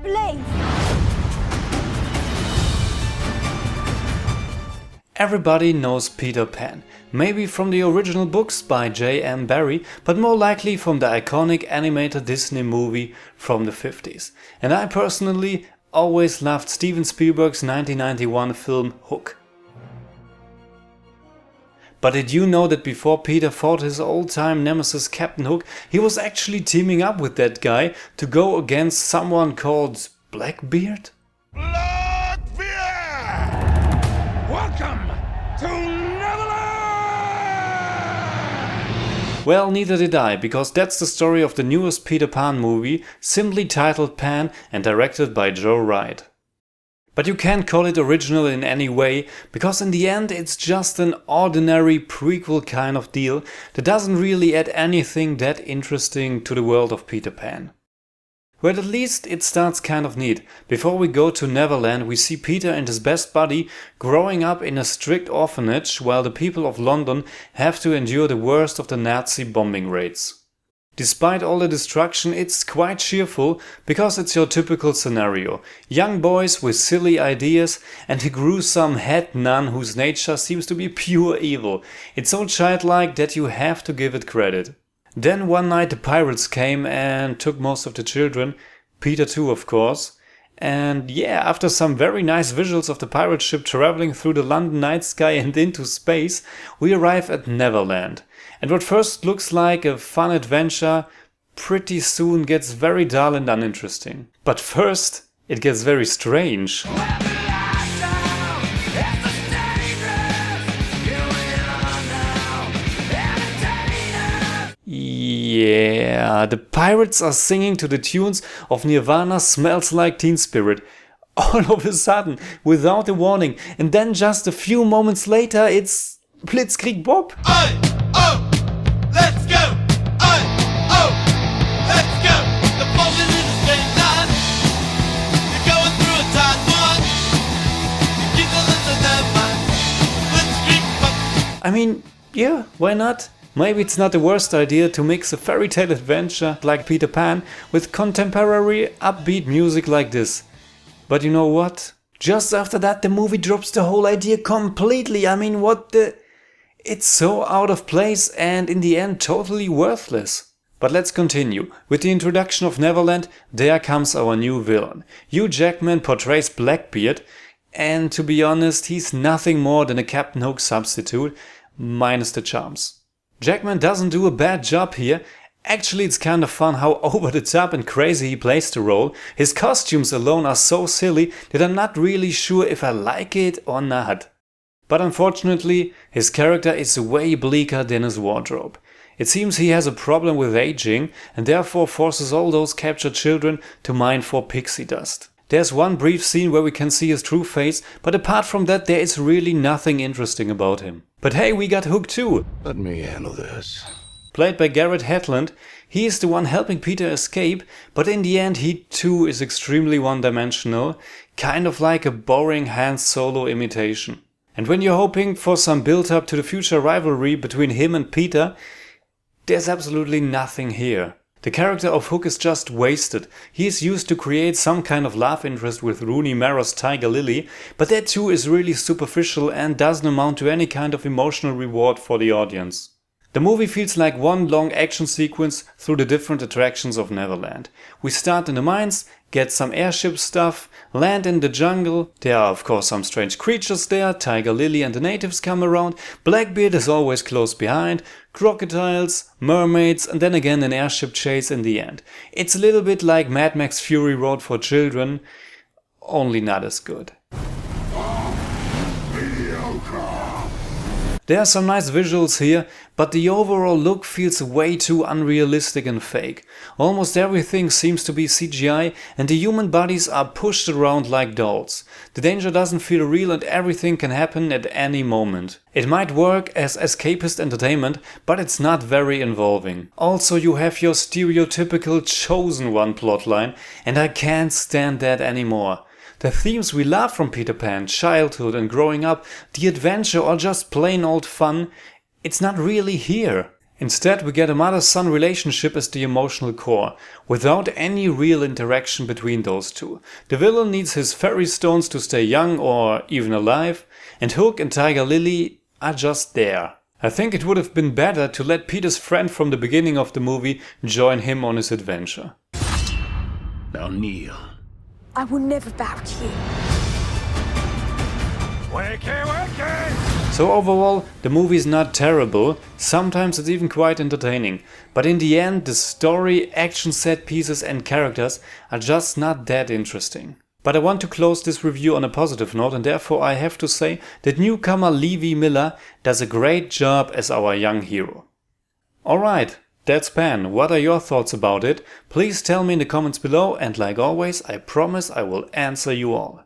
ablaze. Everybody knows Peter Pan, maybe from the original books by J.M. Barrie, but more likely from the iconic animated Disney movie from the 50s. And I personally always loved Steven Spielberg's 1991 film Hook. But did you know that before Peter fought his old-time nemesis Captain Hook, he was actually teaming up with that guy to go against someone called Blackbeard? Blackbeard! Welcome to Neverland! Well, neither did I, because that's the story of the newest Peter Pan movie, simply titled Pan and directed by Joe Wright. But you can't call it original in any way, because in the end it's just an ordinary prequel kind of deal that doesn't really add anything that interesting to the world of Peter Pan. But at least it starts kind of neat. Before we go to Neverland, we see Peter and his best buddy growing up in a strict orphanage while the people of London have to endure the worst of the Nazi bombing raids. Despite all the destruction, it's quite cheerful because it's your typical scenario. Young boys with silly ideas and a gruesome head nun whose nature seems to be pure evil. It's so childlike that you have to give it credit. Then one night the pirates came and took most of the children, Peter too of course. And yeah, after some very nice visuals of the pirate ship traveling through the London night sky and into space, we arrive at Neverland. And what first looks like a fun adventure, pretty soon gets very dull and uninteresting. But first, it gets very strange. Yeah, the pirates are singing to the tunes of Nirvana's Smells Like Teen Spirit. All of a sudden, without a warning, and then just a few moments later, it's Blitzkrieg Bob. Aye, oh, let's go! Aye, oh, let's go! The bombs in the same time. You're going through a tight one. You keep the lips of their mind. Blitzkrieg Bob. I mean, yeah, why not? Maybe it's not the worst idea to mix a fairy tale adventure like Peter Pan with contemporary upbeat music like this. But you know what? Just after that the movie drops the whole idea completely. I mean, what the... It's so out of place and in the end totally worthless. But let's continue. With the introduction of Neverland, there comes our new villain. Hugh Jackman portrays Blackbeard, and to be honest, he's nothing more than a Captain Hook substitute, minus the charms. Jackman doesn't do a bad job here. Actually, it's kind of fun how over the top and crazy he plays the role. His costumes alone are so silly that I'm not really sure if I like it or not. But unfortunately, his character is way bleaker than his wardrobe. It seems he has a problem with aging and therefore forces all those captured children to mine for pixie dust. There's one brief scene where we can see his true face, but apart from that there is really nothing interesting about him. But hey, we got Hook too! Let me handle this. Played by Garrett Hedlund, he is the one helping Peter escape, but in the end he too is extremely one-dimensional, kind of like a boring Han Solo imitation. And when you're hoping for some build-up to the future rivalry between him and Peter, there's absolutely nothing here. The character of Hook is just wasted. He is used to create some kind of love interest with Rooney Mara's Tiger Lily, but that too is really superficial and doesn't amount to any kind of emotional reward for the audience. The movie feels like one long action sequence through the different attractions of Neverland. We start in the mines, get some airship stuff, land in the jungle. There are of course some strange creatures there, Tiger Lily and the natives come around, Blackbeard is always close behind, crocodiles, mermaids and then again an airship chase in the end. It's a little bit like Mad Max Fury Road for children, only not as good. There are some nice visuals here, but the overall look feels way too unrealistic and fake. Almost everything seems to be CGI and the human bodies are pushed around like dolls. The danger doesn't feel real and everything can happen at any moment. It might work as escapist entertainment, but it's not very involving. Also, you have your stereotypical chosen one plotline and I can't stand that anymore. The themes we love from Peter Pan, childhood and growing up, the adventure or just plain old fun, it's not really here. Instead, we get a mother-son relationship as the emotional core, without any real interaction between those two. The villain needs his fairy stones to stay young or even alive, and Hook and Tiger Lily are just there. I think it would have been better to let Peter's friend from the beginning of the movie join him on his adventure. Now kneel. I will never bow to you. Wakey, wakey! So overall, the movie is not terrible, sometimes it's even quite entertaining, but in the end the story, action set pieces and characters are just not that interesting. But I want to close this review on a positive note, and therefore I have to say that newcomer Levi Miller does a great job as our young hero. Alright, that's Pan. What are your thoughts about it? Please tell me in the comments below, and like always, I promise I will answer you all.